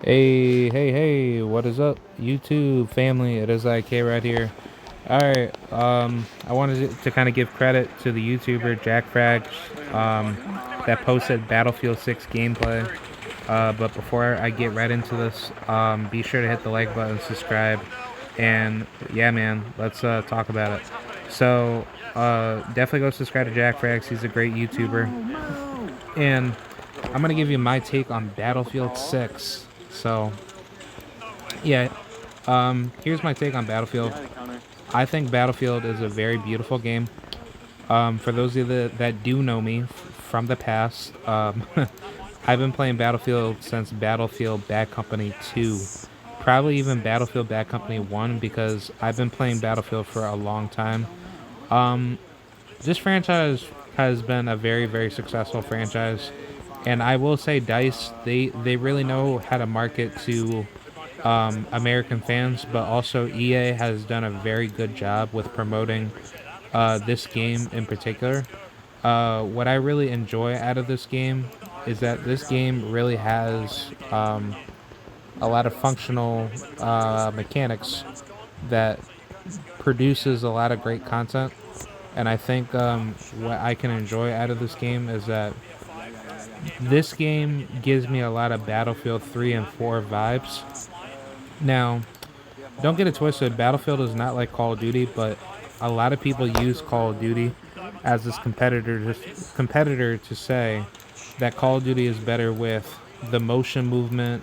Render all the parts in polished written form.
Hey, what is up, YouTube family? It is IK right here. Alright, I wanted to kind of give credit to the YouTuber JackFrags that posted Battlefield 6 gameplay. But before I get right into this, be sure to hit the like button, subscribe, and yeah, man, let's talk about it. So, definitely go subscribe to JackFrags. He's a great YouTuber. And I'm going to give you my take on Battlefield 6. So, yeah, here's my take on Battlefield. I think Battlefield is a very beautiful game. For those of you that do know me from the past, I've been playing Battlefield since Battlefield Bad Company 2. Probably even Battlefield Bad Company 1 because I've been playing Battlefield for a long time. This franchise has been a very, very successful franchise. And I will say DICE, they really know how to market to American fans, but also EA has done a very good job with promoting this game in particular. What I really enjoy out of this game is that this game really has a lot of functional mechanics that produces a lot of great content. And I think what I can enjoy out of this game is that this game gives me a lot of Battlefield 3 and 4 vibes. Now, don't get it twisted, Battlefield is not like Call of Duty, but a lot of people use Call of Duty as this competitor to say that Call of Duty is better with the motion movement,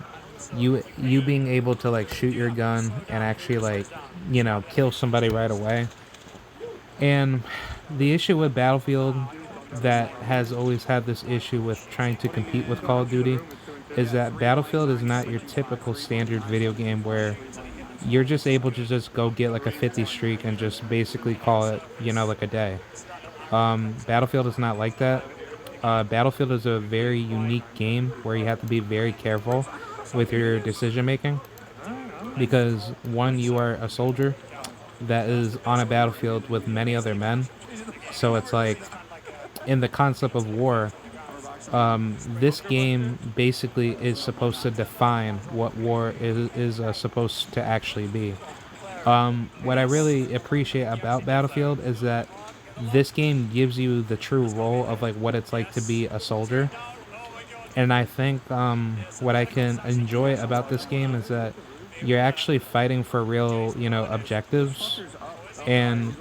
you being able to like shoot your gun and actually like, kill somebody right away. And the issue with Battlefield that has always had this issue with trying to compete with Call of Duty is that Battlefield is not your typical standard video game where you're just able to just go get like a 50 streak and just basically call it, like a day. Battlefield is not like that. Battlefield is a very unique game where you have to be very careful with your decision making because one, you are a soldier that is on a battlefield with many other men. So it's like in the concept of war, this game basically is supposed to define what war is supposed to actually be. What I really appreciate about Battlefield is that this game gives you the true role of like what it's like to be a soldier. And I think what I can enjoy about this game is that you're actually fighting for real, objectives. And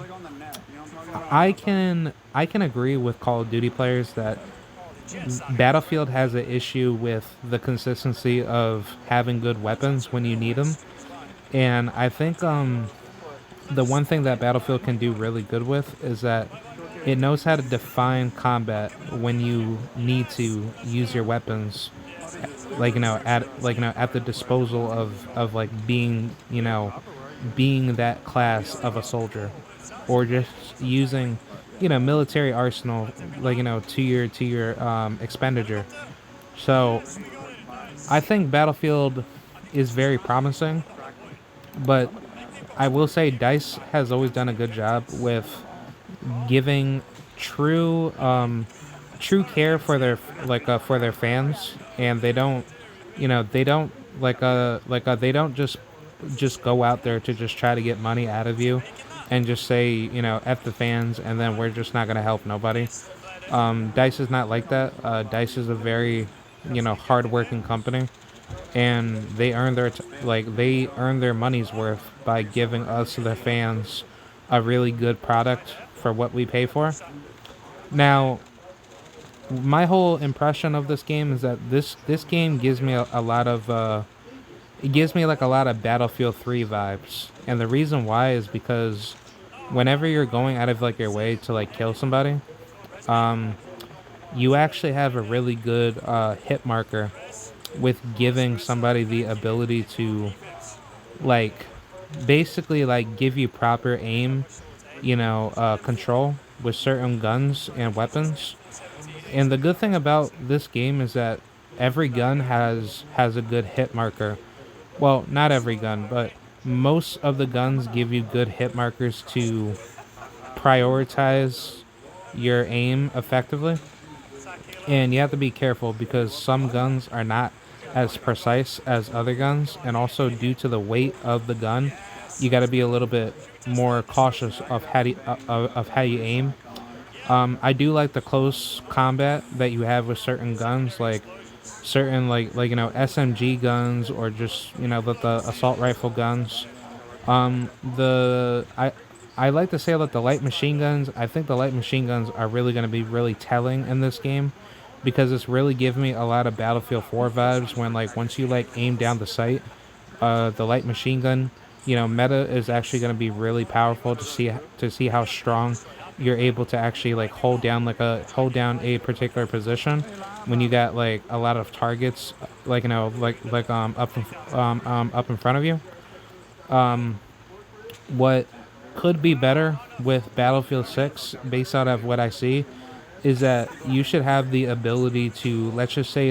I can agree with Call of Duty players that Battlefield has an issue with the consistency of having good weapons when you need them. And I think the one thing that Battlefield can do really good with is that it knows how to define combat when you need to use your weapons, at the disposal of like being that class of a soldier, or just using military arsenal to your expenditure. So I think Battlefield is very promising, but I will say Dice has always done a good job with giving true true care for their fans, and they don't just go out there to just try to get money out of you and just say, F the fans, and then we're just not going to help nobody. Dice is not like that. Dice is a very, hardworking company, and they earn their money's worth by giving us, the fans, a really good product for what we pay for. Now, my whole impression of this game is that this game gives me a lot of it gives me like a lot of Battlefield 3 vibes. And the reason why is because whenever you're going out of like your way to like kill somebody, you actually have a really good hit marker with giving somebody the ability to like basically like give you proper aim, control with certain guns and weapons. And the good thing about this game is that every gun has a good hit marker. Well, not every gun, but most of the guns give you good hit markers to prioritize your aim effectively. And you have to be careful because some guns are not as precise as other guns, and also due to the weight of the gun, you got to be a little bit more cautious of how you aim. I do like the close combat that you have with certain guns, like certain SMG guns, or just the assault rifle guns. The I like to say that the light machine guns. I think the light machine guns are really going to be really telling in this game, because it's really giving me a lot of Battlefield 4 vibes when once you aim down the sight, the light machine gun, meta is actually going to be really powerful to see how strong you're able to actually hold down a particular position when you got a lot of targets up in front of you. What could be better with Battlefield 6, based out of what I see, is that you should have the ability to, let's just say,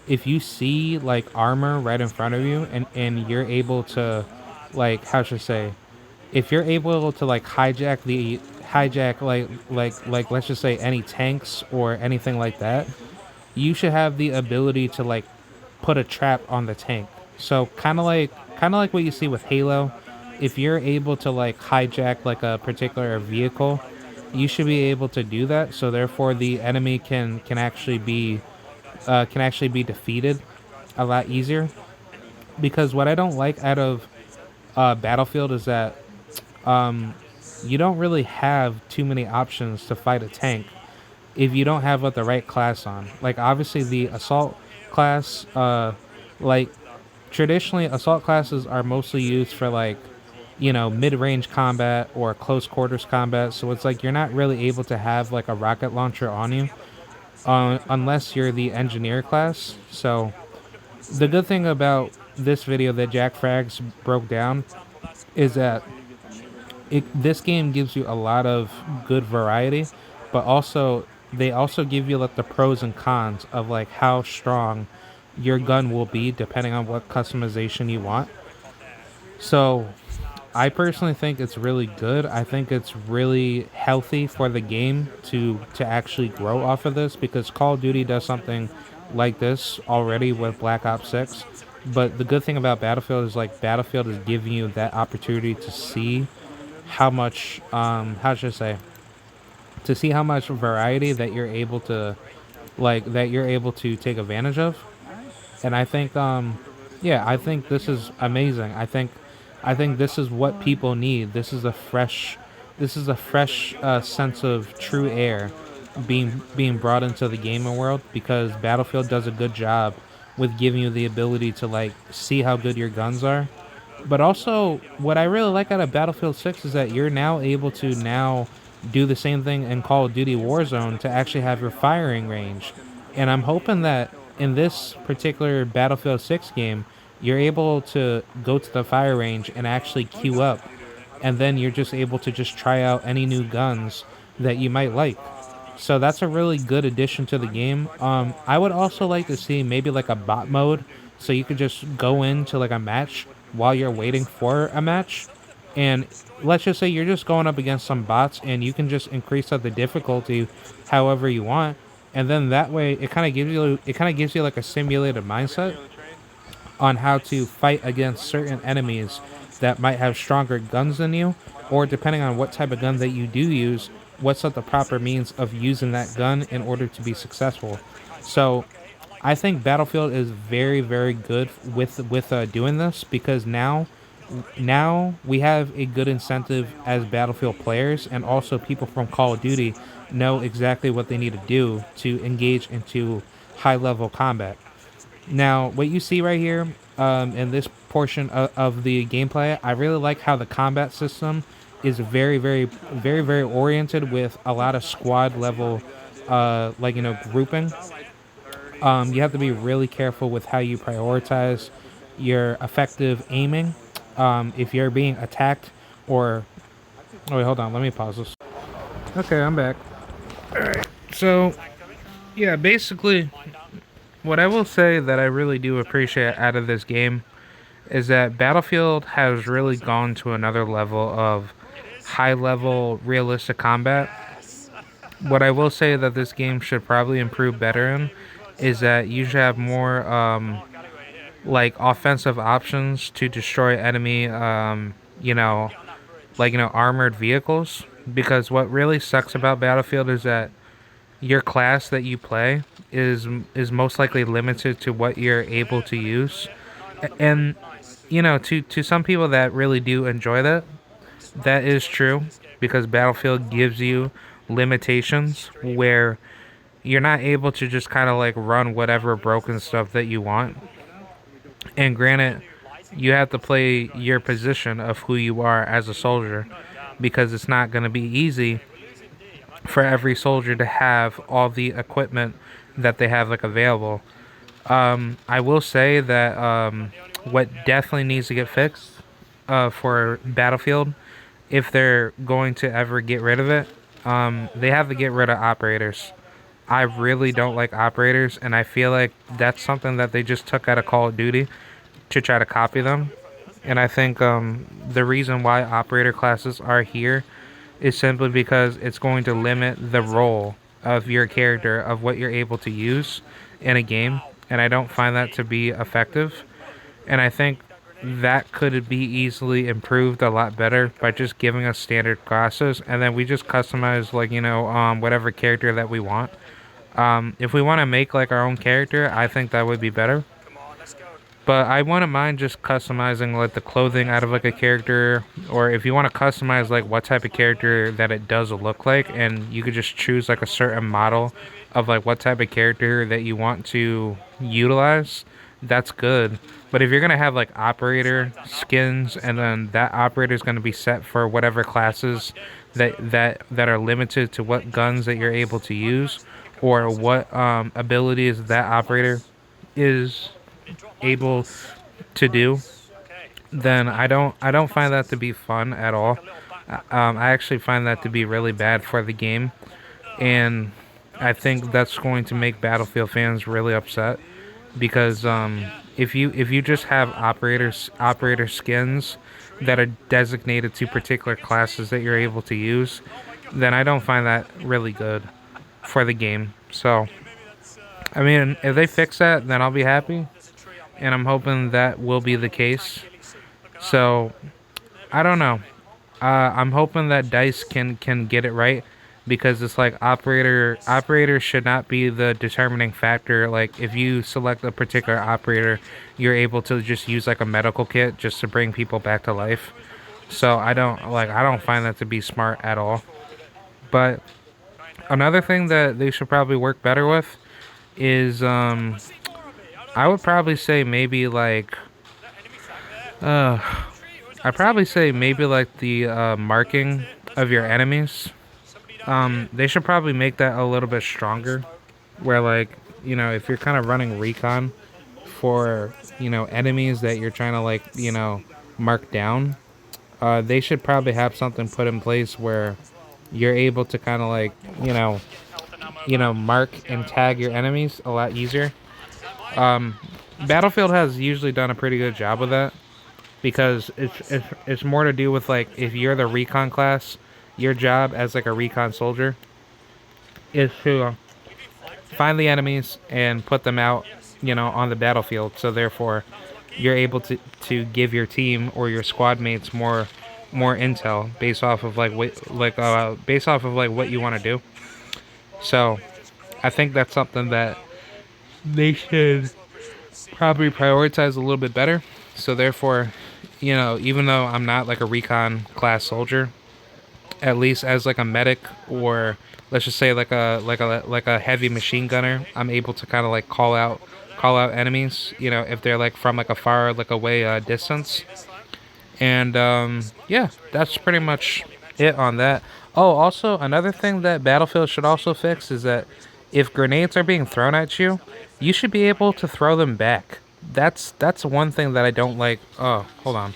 if you see armor right in front of you, and you're able to, how should I say, if you're able to hijack let's just say any tanks or anything like that, you should have the ability to put a trap on the tank. So kind of like what you see with Halo. If you're able to hijack a particular vehicle, you should be able to do that. So therefore, the enemy can actually be defeated a lot easier. Because what I don't like out of Battlefield is that you don't really have too many options to fight a tank if you don't have the right class on. Like obviously the assault class, like traditionally assault classes are mostly used for mid-range combat or close quarters combat. So it's you're not really able to have a rocket launcher on you, unless you're the engineer class. So the good thing about this video that JackFrags broke down is that this game gives you a lot of good variety, but also they also give you the pros and cons of how strong your gun will be depending on what customization you want. So I personally think it's really good. I think it's really healthy for the game to actually grow off of this, because Call of Duty does something like this already with Black Ops 6. But the good thing about Battlefield is Battlefield is giving you that opportunity to see how much how should I say, to see how much variety that you're able to take advantage of. And I think yeah, I think this is amazing. I think this is what people need. This is a fresh sense of true air being brought into the gaming world, because Battlefield does a good job with giving you the ability to see how good your guns are. But also, what I really like out of Battlefield 6 is that you're now able to now do the same thing in Call of Duty Warzone to actually have your firing range. And I'm hoping that in this particular Battlefield 6 game, you're able to go to the fire range and actually queue up. And then you're just able to just try out any new guns that you might like. So that's a really good addition to the game. I would also like to see maybe a bot mode, so you could just go into a match while you're waiting for a match, and let's just say you're just going up against some bots, and you can just increase the difficulty however you want, and then that way it kind of gives you a simulated mindset on how to fight against certain enemies that might have stronger guns than you, or depending on what type of gun that you do use, what's the proper means of using that gun in order to be successful. So I think Battlefield is very, very good with doing this, because now we have a good incentive as Battlefield players, and also people from Call of Duty know exactly what they need to do to engage into high level combat. Now, what you see right here, in this portion of the gameplay, I really like how the combat system is very, very, very, very oriented with a lot of squad level, grouping. You have to be really careful with how you prioritize your effective aiming. If you're being attacked, or oh wait, hold on, let me pause this. Okay, I'm back. Alright, so yeah, basically what I will say that I really do appreciate out of this game is that Battlefield has really gone to another level of high level realistic combat. What I will say that this game should probably improve better in is that you should have more like offensive options to destroy enemy armored vehicles, because what really sucks about Battlefield is that your class that you play is most likely limited to what you're able to use. And to some people that really do enjoy that, that is true, because Battlefield gives you limitations where you're not able to just kind of like run whatever broken stuff that you want. And granted, you have to play your position of who you are as a soldier, because it's not going to be easy for every soldier to have all the equipment that they have like available. I will say that what definitely needs to get fixed for Battlefield, if they're going to ever get rid of it, they have to get rid of operators. I really don't like operators, and I feel like that's something that they just took out of Call of Duty to try to copy them. And I think the reason why operator classes are here is simply because it's going to limit the role of your character, of what you're able to use in a game. And I don't find that to be effective. And I think that could be easily improved a lot better by just giving us standard classes, and then we just customize like whatever character that we want. If we want to make like our own character, I think that would be better. But I wouldn't mind just customizing like the clothing out of like a character, or if you want to customize like what type of character that it does look like, and you could just choose like a certain model of like what type of character that you want to utilize, that's good. But if you're gonna have like operator skins, and then that operator is gonna be set for whatever classes that are limited to what guns that you're able to use, or what abilities that operator is able to do, then I don't find that to be fun at all. I actually find that to be really bad for the game, and I think that's going to make Battlefield fans really upset, because if you just have operator skins that are designated to particular classes that you're able to use, then I don't find that really good for the game. So I mean, if they fix that, then I'll be happy, and I'm hoping that will be the case. So I don't know. I'm hoping that Dice can get it right, because it's like operator should not be the determining factor. Like if you select a particular operator, you're able to just use like a medical kit just to bring people back to life. So I don't find that to be smart at all. But another thing that they should probably work better with is I would probably say maybe like uh I'd probably say maybe like the marking of your enemies. They should probably make that a little bit stronger. Where like, if you're kind of running recon for, enemies that you're trying to like, mark down, they should probably have something put in place where you're able to kind of like, mark and tag your enemies a lot easier. Um, Battlefield has usually done a pretty good job with that, because it's more to do with like if you're the recon class, your job as like a recon soldier is to find the enemies and put them out, on the battlefield. So therefore, you're able to give your team or your squad mates more intel based off of what you want to do. So I think that's something that they should probably prioritize a little bit better. So therefore, even though I'm not like a recon class soldier, at least as like a medic, or let's just say like a heavy machine gunner, I'm able to kind of like call out enemies, if they're like from like a far like away distance. And yeah, that's pretty much it on that. Oh, also another thing that Battlefield should also fix is that if grenades are being thrown at you, you should be able to throw them back. That's one thing that I don't like. Oh, hold on.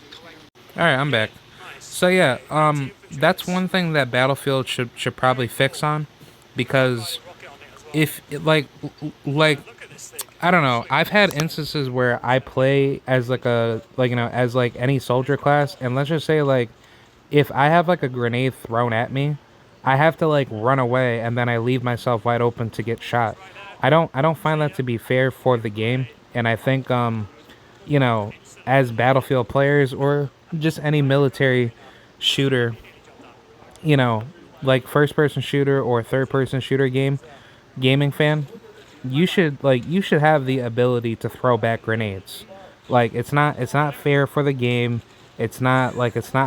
All right, I'm back. So yeah, that's one thing that Battlefield should probably fix on, because if like I don't know, I've had instances where I play as like as like any soldier class, and let's just say like if I have like a grenade thrown at me, I have to like run away, and then I leave myself wide open to get shot. I don't find that to be fair for the game, and I think you know, as Battlefield players or just any military shooter, you know, like first person shooter or third person shooter gaming fan, you should have the ability to throw back grenades. Like it's not fair for the game. It's not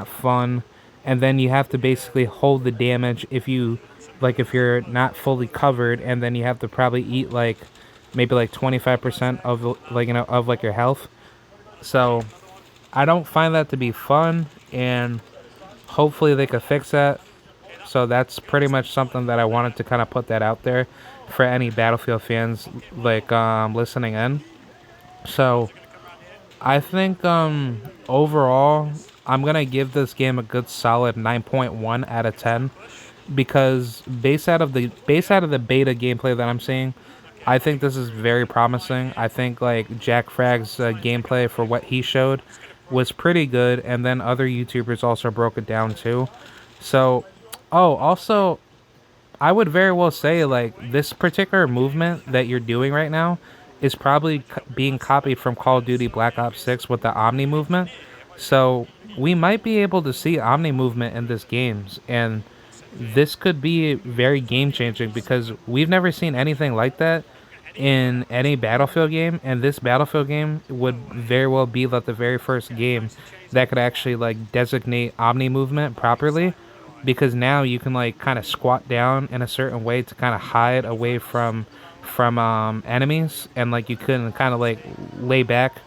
fun. And then you have to basically hold the damage if you're not fully covered, and then you have to probably eat like maybe like 25% of of like your health. So I don't find that to be fun, and hopefully they could fix that. So that's pretty much something that I wanted to kind of put that out there for any Battlefield fans listening in. So I think overall I'm gonna give this game a good solid 9.1 out of 10, because based out of the beta gameplay that I'm seeing, I think this is very promising. I think like JackFrags gameplay for what he showed was pretty good, and then other YouTubers also broke it down too. So, oh, also I would very well say like this particular movement that you're doing right now is probably being copied from Call of Duty Black Ops 6 with the Omni movement. So we might be able to see Omni movement in this games, and this could be very game changing because we've never seen anything like that in any Battlefield game, and this Battlefield game would very well be like the very first game that could actually like designate Omni movement properly, because now you can like kind of squat down in a certain way to kind of hide away from enemies, and like you can kind of like lay back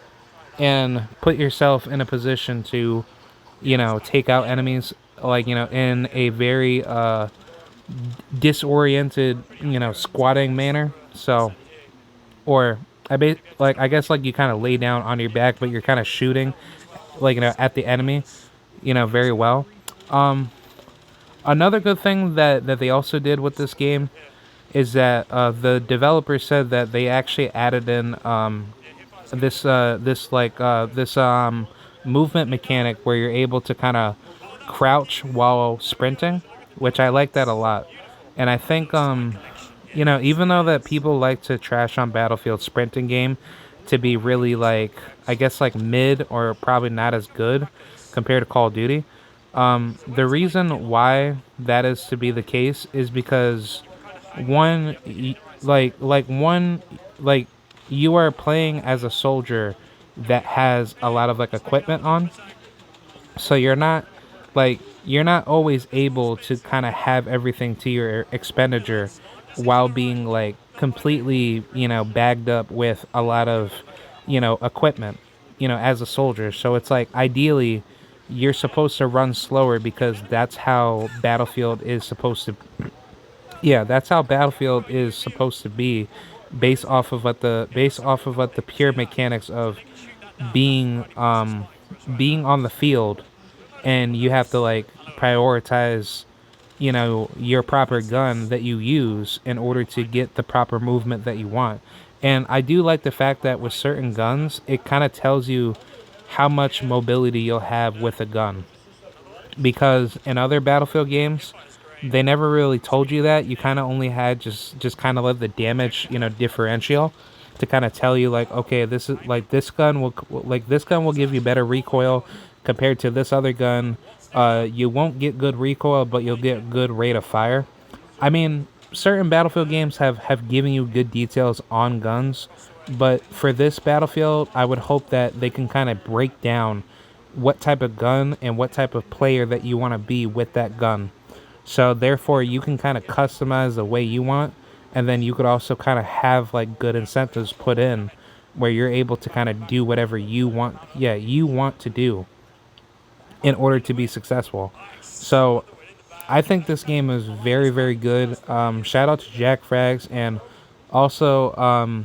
and put yourself in a position to take out enemies in a very disoriented squatting manner. So, or I guess like you kind of lay down on your back, but you're kind of shooting at the enemy very well. um Another good thing that they also did with this game is that the developer said that they actually added in this movement mechanic where you're able to kind of crouch while sprinting, which I like that a lot. And I think even though that people like to trash on Battlefield sprinting game to be really like I guess like mid or probably not as good compared to Call of Duty, the reason why that is to be the case is because one one like you are playing as a soldier that has a lot of like equipment on, so you're not always able to kind of have everything to your expenditure while being like completely bagged up with a lot of equipment as a soldier. So it's like ideally you're supposed to run slower because that's how Battlefield is supposed to that's how Battlefield is supposed to be, based off of what the pure mechanics of being being on the field, and you have to like prioritize your proper gun that you use in order to get the proper movement that you want. And I do like the fact that with certain guns it kind of tells you how much mobility you'll have with a gun, because in other Battlefield games they never really told you that. You kind of only had just kind of like the damage differential to kind of tell you like, okay, this is like this gun will give you better recoil compared to this other gun. You won't get good recoil, but you'll get good rate of fire. I mean, certain Battlefield games have given you good details on guns, but for this Battlefield I would hope that they can kind of break down what type of gun and what type of player that you want to be with that gun. So therefore you can kind of customize the way you want, and then you could also kind of have like good incentives put in where you're able to kind of do whatever you want to do in order to be successful. So I think this game is very, very good. Shout out to JackFrags, and also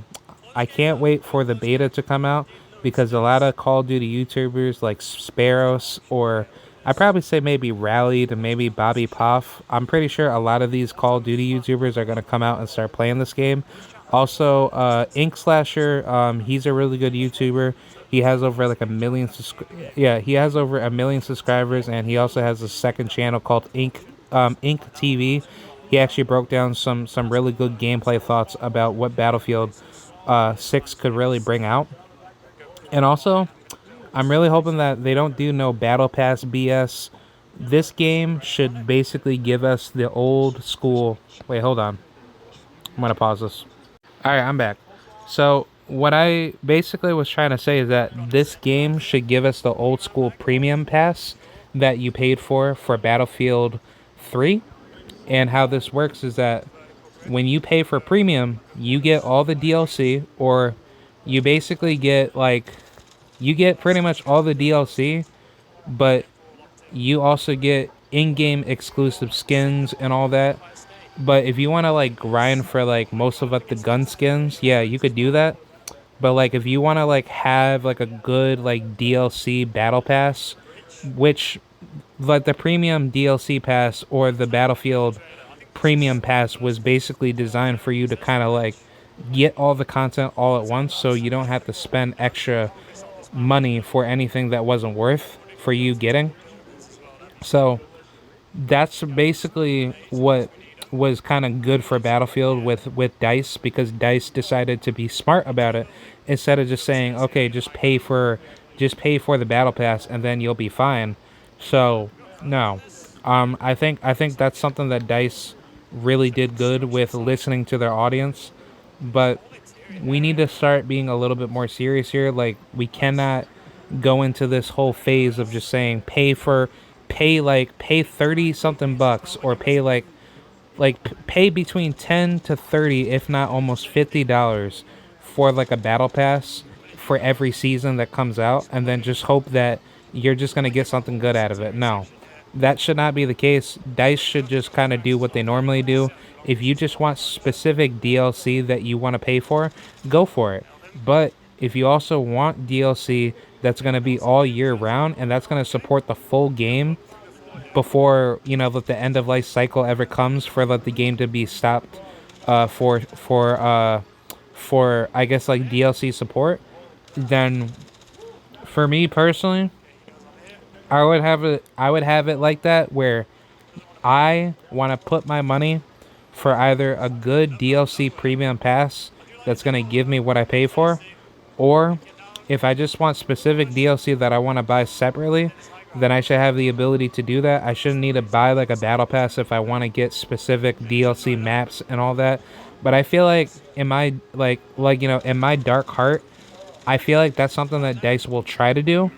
I can't wait for the beta to come out, because a lot of Call of Duty YouTubers like Sparrows, or I probably say maybe Rallied and maybe Bobby Poff, I'm pretty sure a lot of these Call of Duty YouTubers are going to come out and start playing this game. Also, Ink Slasher, he's a really good YouTuber. He has over like he has over 1 million subscribers, and he also has a second channel called Ink TV. He actually broke down some really good gameplay thoughts about what Battlefield 6 could really bring out. And also, I'm really hoping that they don't do no battle pass BS. This game should basically give us the old school. Wait, hold on. I'm gonna pause this. All right, I'm back. So what I basically was trying to say is that this game should give us the old school premium pass that you paid for Battlefield 3. And how this works is that when you pay for premium, you get all the DLC, or you basically get like you get pretty much all the DLC, but you also get in-game exclusive skins and all that. But if you want to like grind for like most of like the gun skins, yeah, you could do that. But like if you want to like have like a good like DLC battle pass, which like the premium DLC pass or the Battlefield premium pass was basically designed for you to kind of like get all the content all at once, so you don't have to spend extra money for anything that wasn't worth for you getting. So that's basically what was kind of good for Battlefield with Dice, because Dice decided to be smart about it instead of just saying, okay, just pay for the battle pass and then you'll be fine. So no, I think that's something that Dice really did good with listening to their audience, but we need to start being a little bit more serious here. Like, we cannot go into this whole phase of just saying pay 30 something bucks, or pay between 10 to 30, if not almost $50 for like a battle pass for every season that comes out, and then just hope that you're just going to get something good out of it. No, that should not be the case. Dice should just kind of do what they normally do. If you just want specific DLC that you want to pay for, go for it. But if you also want DLC that's going to be all year round and that's going to support the full game before, that the end of life cycle ever comes, for the game to be stopped for I guess like DLC support, then for me personally, I would have it like that, where I want to put my money for either a good DLC premium pass that's going to give me what I pay for, or if I just want specific DLC that I want to buy separately, then I should have the ability to do that. I shouldn't need to buy like a battle pass if I want to get specific DLC maps and all that. But I feel like in my in my dark heart, I feel like that's something that Dice will try to do,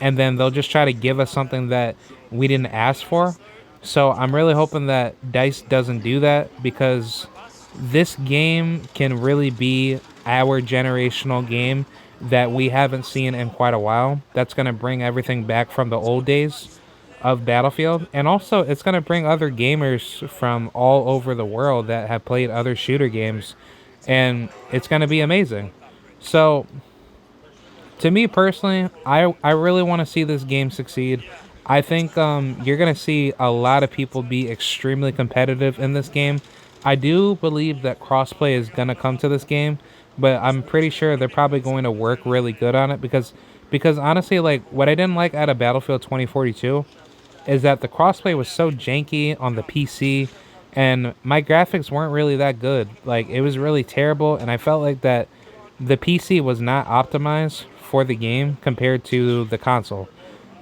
and then they'll just try to give us something that we didn't ask for. So I'm really hoping that Dice doesn't do that, because this game can really be our generational game that we haven't seen in quite a while. That's going to bring everything back from the old days of Battlefield. And also, it's going to bring other gamers from all over the world that have played other shooter games. And it's going to be amazing. So, to me personally, I really want to see this game succeed. I think you're going to see a lot of people be extremely competitive in this game. I do believe that crossplay is going to come to this game, but I'm pretty sure they're probably going to work really good on it, because honestly, like, what I didn't like out of Battlefield 2042 is that the crossplay was so janky on the PC, and my graphics weren't really that good. Like, it was really terrible, and I felt like that the PC was not optimized for the game compared to the console.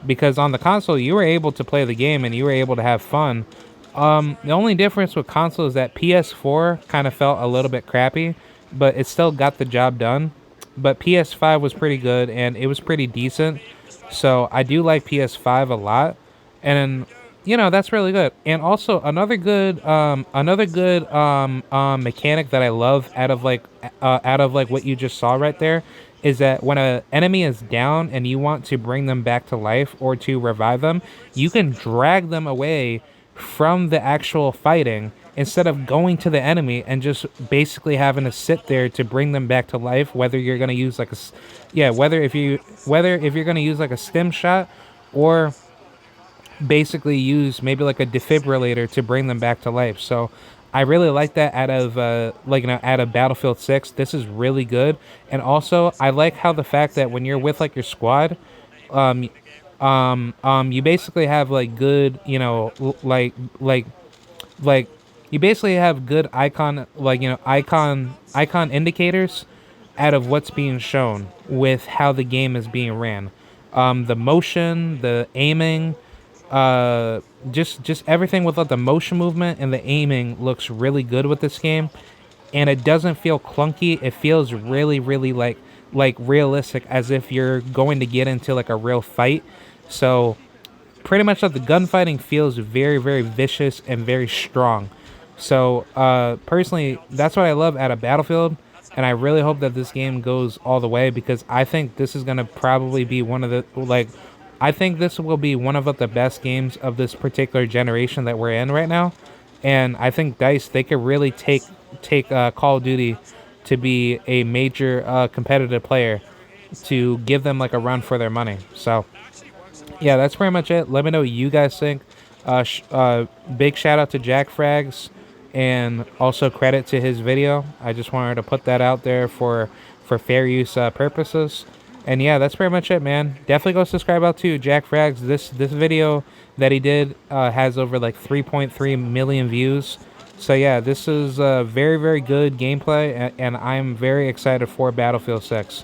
Because on the console, you were able to play the game and you were able to have fun. The only difference with console is that PS4 kind of felt a little bit crappy, but it still got the job done. But PS5 was pretty good and it was pretty decent. So I do like PS5 a lot. And that's really good. And also another good mechanic that I love out of like what you just saw right there is that when an enemy is down and you want to bring them back to life or to revive them, you can drag them away from the actual fighting instead of going to the enemy and just basically having to sit there to bring them back to life. Whether you're gonna use like whether if you're gonna use like a stim shot, or basically use maybe like a defibrillator to bring them back to life. So I really like that out of Battlefield 6. This is really good. And also I like how the fact that when you're with like your squad, um you basically have like good, like you basically have good icon indicators out of what's being shown with how the game is being ran. The motion, the aiming, just everything with the motion movement and the aiming looks really good with this game, and it doesn't feel clunky. It feels really, really like realistic, as if you're going to get into like a real fight. So pretty much like the gunfighting feels very, very vicious and very strong. So personally, that's what I love out of Battlefield, and I really hope that this game goes all the way, because I think this is gonna probably be one of the I think this will be one of the best games of this particular generation that we're in right now, and I think DICE, they could really take Call of Duty to be a major competitive player, to give them like a run for their money. So yeah, that's pretty much it. Let me know what you guys think. Big shout out to JackFrags, and also credit to his video. I just wanted to put that out there for fair use purposes. And yeah, that's pretty much it, man. Definitely go subscribe out to JackFrags. This video that he did has over like 3.3 million views. So yeah, this is very, very good gameplay, and I'm very excited for Battlefield 6.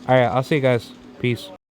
All right, I'll see you guys. Peace.